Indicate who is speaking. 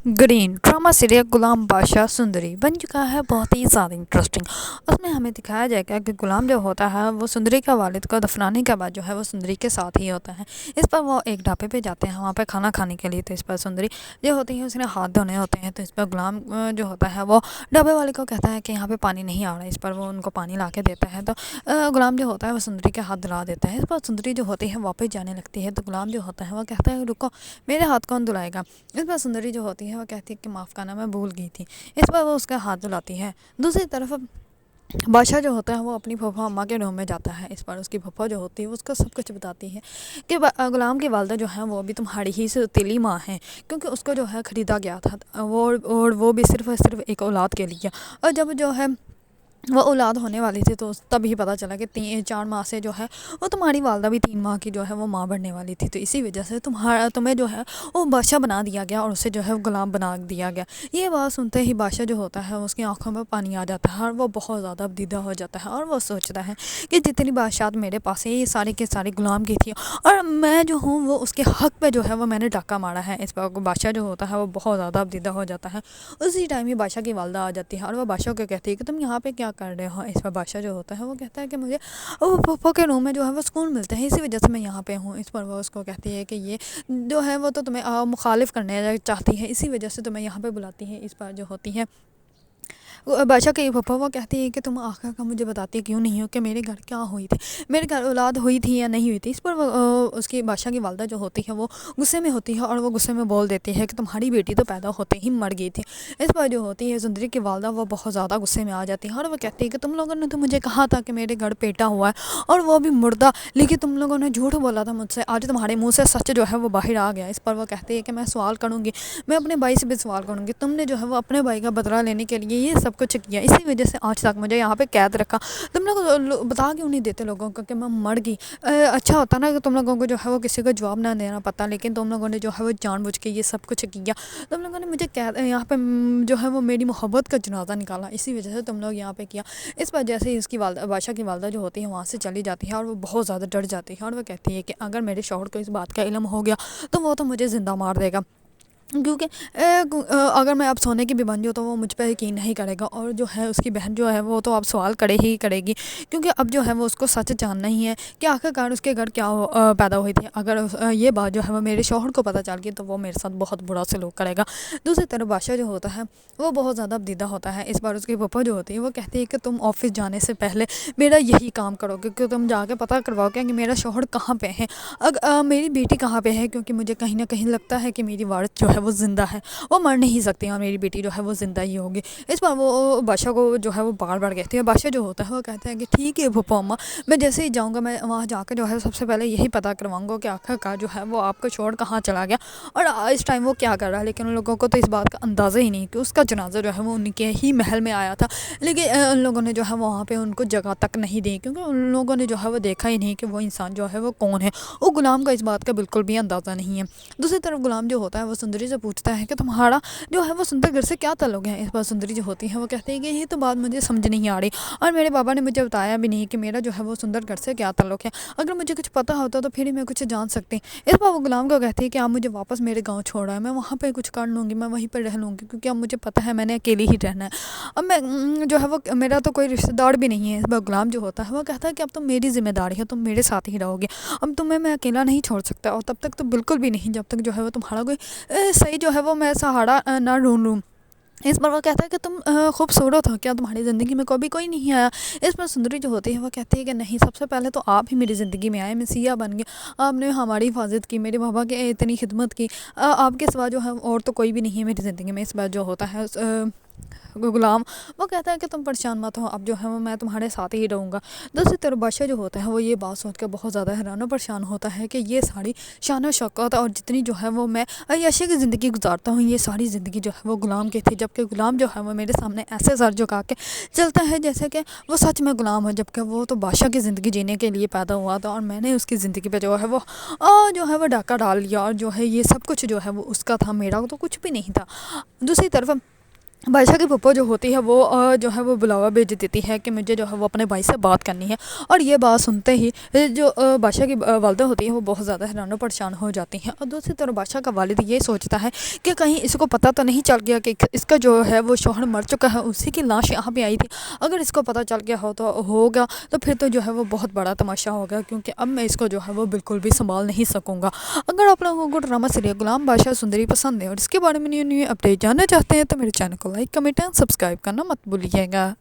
Speaker 1: Green drama serial गुलाम बादशाह सुंदरी बन चुका है बहुत ही ज़्यादा इंटरेस्टिंग। उसमें हमें दिखाया जाएगा कि गुलाम जो होता है वो सुंदरी का वालिद को दफनाने के बाद जो है वो सुंदरी के साथ ही होता है। इस पर वो एक ढाबे पे जाते हैं वहाँ पे खाना खाने के लिए। तो इस पर सुंदरी जो होती है उसने हाथ धोने होते हैं। तो इस पर गुलाम जो होता है वो ढाबे वाले को कहता है कि यहाँ पे पानी नहीं आ रहा है। इस पर वो उनको पानी ला के देता है। तो गुलाम जो होता है वो सुंदरी के हाथ धुला देता है। इस पर सुंदरी जो होती है वापस जाने लगती है। तो गुलाम जो होता है वो कहता है रुको, मेरे हाथ कौन धुलाएगा। इस पर सुंदरी जो होती है वो कहती है कि माफ़ करना, मैं भूल गई थी। इस पर वो उसका हाथ धुलाती है। दूसरी तरफ बादशाह जो होता है वो अपनी फूफा अम्मा के रूम में जाता है। इस पर उसकी फूफा जो होती है वो उसको सब कुछ बताती है कि गुलाम की वालदा जो है वो अभी तुम्हारी ही सौतेली माँ है, क्योंकि उसको जो है ख़रीदा गया था वो, और वो भी सिर्फ एक औलाद के लिए। और जब जो है वो औलाद होने वाली थी तो तभी पता चला कि 4 माह से जो है वो तुम्हारी वालदा भी 3 माह की जो है वो माँ बनने वाली थी। तो इसी वजह से तुम्हें जो है वो बादशाह बना दिया गया और उसे जो है वो गुलाम बना दिया गया। ये बात सुनते ही बादशाह जो होता है उसकी आंखों में पानी आ जाता है और वो बहुत ज़्यादा अबदीदा हो जाता है। और वो सोचता है कि जितनी बादशाहत मेरे पास है ये सारी के सारी गुलाम की थी और मैं जो हूँ वो उसके हक़ पे जो है वो मैंने डाका मारा है। इस पर बादशाह जो होता है वो बहुत ज़्यादा अबदीदा हो जाता है। उसी टाइम ही बादशाह की वालदा आ जाती है और वो बादशाह को कहती है कि तुम यहाँ पे क्या कर रहे हो। इस पर बादशाह जो होता है वो कहता है कि मुझे वो पप्पो के रूम में जो है वो सुकून मिलता है, इसी वजह से मैं यहाँ पे हूँ। इस पर वो उसको कहती है कि ये जो है वो तो तुम्हें मुखालिफ करने चाहती है, इसी वजह से तुम्हें यहाँ पे बुलाती है। इस पर जो होती है बादशाह की पप्पा वो कहती है कि तुम आखिर का मुझे बताती क्यों नहीं हो कि मेरे घर क्या हुई थी, मेरे घर औलाद हुई थी या नहीं हुई थी। इस पर वो उसकी बादशाह की वालदा जो होती है वो गुस्से में होती है और वो गुस्से में बोल देती है कि तुम्हारी बेटी तो पैदा होते ही मर गई थी। इस पर जो होती है सुंदरी की वालदा वो बहुत ज़्यादा गुस्से में आ जाती है और वो कहती है कि तुम लोगों ने तो मुझे कहा था कि मेरे घर बेटा हुआ है और वो भी मुर्दा, लेकिन तुम लोगों ने झूठ बोला था मुझसे, आज तुम्हारे मुँह से सच जो है वो बाहर आ गया। इस पर वो कहती है कि मैं सवाल करूँगी, मैं अपने भाई से भी सवाल करूँगी, तुमने जो है वो अपने भाई का बदला लेने के लिए ये सब कुछ किया, इसी वजह से आज तक मुझे यहाँ पे कैद रखा। तुम लोग बता क्यों नहीं देते लोगों को कि मैं मर गई। अच्छा होता ना कि तुम लोगों को जो है वो किसी को जवाब ना देना पता, लेकिन तुम लोगों ने जो है वो जानबूझ के ये सब कुछ किया। तुम लोगों ने मुझे कैद यहाँ पे जो है वो मेरी मोहब्बत का जनाजा निकाला, इसी वजह से तुम लोग यहाँ पे किया। इस वजह से इसकी वालदा बादशाह की वालदा जो होती है वहाँ से चली जाती है और वो बहुत ज़्यादा डर जाती है और वो कहती है कि अगर मेरे शौहर को इस बात का इल्म हो गया तो वो तो मुझे ज़िंदा मार देगा, क्योंकि अगर मैं अब सोने की भी बन जाऊँ तो वो मुझ पर यकीन नहीं करेगा और जो है उसकी बहन जो है वो तो अब सवाल करे ही करेगी, क्योंकि अब जो है वो उसको सच जानना ही है कि आखिरकार उसके घर क्या पैदा हुई थी। अगर ये बात जो है वो मेरे शौहर को पता चल गई तो वो मेरे साथ बहुत बुरा सलूक करेगा। दूसरी तरफ बादशाह जो होता है वो बहुत ज़्यादा अबदीदा होता है। इस बार उसकी पप्पा जो होती है वो कहती है कि तुम ऑफिस जाने से पहले मेरा यही काम करोगे कि तुम जाके पता करवाओगे कि मेरा शौहर कहाँ पे है, मेरी बेटी कहाँ पे है, क्योंकि मुझे कहीं ना कहीं लगता है कि मेरी वारिस जो है वो ज़िंदा है, वो मर नहीं सकती और मेरी बेटी जो है वो ज़िंदा ही होगी। इस पर वो बादशाह को जो है वो बार बार कहती है। बादशाह जो होता है वो कहता है कि ठीक है फूफा अम्मा, मैं जैसे ही जाऊँगा मैं वहाँ जाकर जो है सबसे पहले यही पता करवाऊँगा कि आखिरकार जो है वो आपको छोड़ कहाँ चला गया और इस टाइम वो क्या कर रहा है। लेकिन उन लोगों को तो इस बात का अंदाज़ा ही नहीं कि उसका जनाजा जो है वो उनके ही महल में आया था, लेकिन उन लोगों ने जो है वहाँ पर उनको जगह तक नहीं दी, क्योंकि उन लोगों ने जो है वो देखा ही नहीं कि वो इंसान जो है वो कौन है। वो गुलाम का इस बात का बिल्कुल भी अंदाज़ा नहीं है। दूसरी तरफ गुलाम जो होता है वो सुंदरी से पूछता है कि तुम्हारा जो है वो सुंदर घर से क्या ताल्लुक है। इस बार सुंदरी जो होती है वो कहती है कि ये तो बात मुझे समझ नहीं आ रही और मेरे बाबा ने मुझे बताया भी नहीं कि मेरा जो है वो सुंदर घर से क्या ताल्लुक है। अगर मुझे कुछ पता होता तो फिर ही मैं कुछ जान सकती। इस बार वो गुलाम को कहती है कि आप मुझे वापस मेरे गाँव छोड़ा है, मैं वहाँ पर कुछ कर लूँगी, मैं वहीं पर रह लूँगी, क्योंकि अब मुझे पता है मैंने अकेली ही रहना है। अब मैं जो है वो मेरा तो कोई रिश्तेदार भी नहीं है। इस बार गुलाम जो होता है वो कहता है कि अब तो मेरी जिम्मेदारी है, तुम मेरे साथ ही रहोगे, अब तुम्हें मैं अकेला नहीं छोड़ सकता और तब तक तो बिल्कुल भी नहीं जब तक जो है वो तुम्हारा कोई सही जो है वो मैं सहारा ना ढूंढ लूँ। इस पर वो कहता है कि तुम खूबसूरत हो, क्या तुम्हारी ज़िंदगी में कभी कोई नहीं आया। इस पर सुंदरी जो होती है वो कहती है कि नहीं, सबसे पहले तो आप ही मेरी ज़िंदगी में आए, मसीहा बन गए, आपने हमारी हिफाजत की, मेरे बाबा की इतनी खिदमत की, आपके सिवा जो है और तो कोई भी नहीं है मेरी ज़िंदगी में। इस बार जो होता है गुलाम वो कहता है कि तुम परेशान मत हो, अब जो है वो मैं तुम्हारे साथ ही रहूँगा। दूसरी तरफ बादशाह जो होता है वो ये बात सोच कर बहुत ज़्यादा हैरान और परेशान होता है कि ये सारी शान शौकत और जितनी जो है वो मैं अय्याशी की ज़िंदगी गुजारता हूँ ये सारी ज़िंदगी जो है वो गुलाम की थी, जबकि गुलाम जो है वो मेरे सामने ऐसे सर झुका के चलता है जैसे कि वो सच में गुलाम है, जबकि वो तो बादशाह की ज़िंदगी जीने के लिए पैदा हुआ था और मैंने उसकी ज़िंदगी पर जो है वो जो है वो डाका डाल लिया और जो है ये सब कुछ जो है वो उसका था, मेरा तो कुछ भी नहीं था। दूसरी तरफ بادشاہ کی پھپھو جو ہوتی ہے وہ جو ہے وہ بلاوا بھیج دیتی ہے کہ مجھے جو ہے وہ اپنے بھائی سے بات کرنی ہے، اور یہ بات سنتے ہی جو بادشاہ کی والدہ ہوتی ہے وہ بہت زیادہ حیران و پریشان ہو جاتی ہیں، اور دوسری طرف بادشاہ کا والد یہ سوچتا ہے کہ کہیں اس کو پتہ تو نہیں چل گیا کہ اس کا جو ہے وہ شوہر مر چکا ہے، اسی کی لاش یہاں پہ آئی تھی۔ اگر اس کو پتہ چل گیا ہوگا تو پھر تو جو ہے وہ بہت بڑا تماشا ہوگا، کیونکہ اب میں اس کو جو ہے وہ بالکل بھی سنبھال نہیں سکوں گا۔ اگر آپ لوگوں کو ڈرامہ سیریل غلام بادشاہ سندری پسند ہے اور اس کے بارے میں نیو اپڈیٹ جاننا چاہتے ہیں تو میرے چینل کو لائک کمنٹ اینڈ سبسکرائب کرنا مت بھولیے گا۔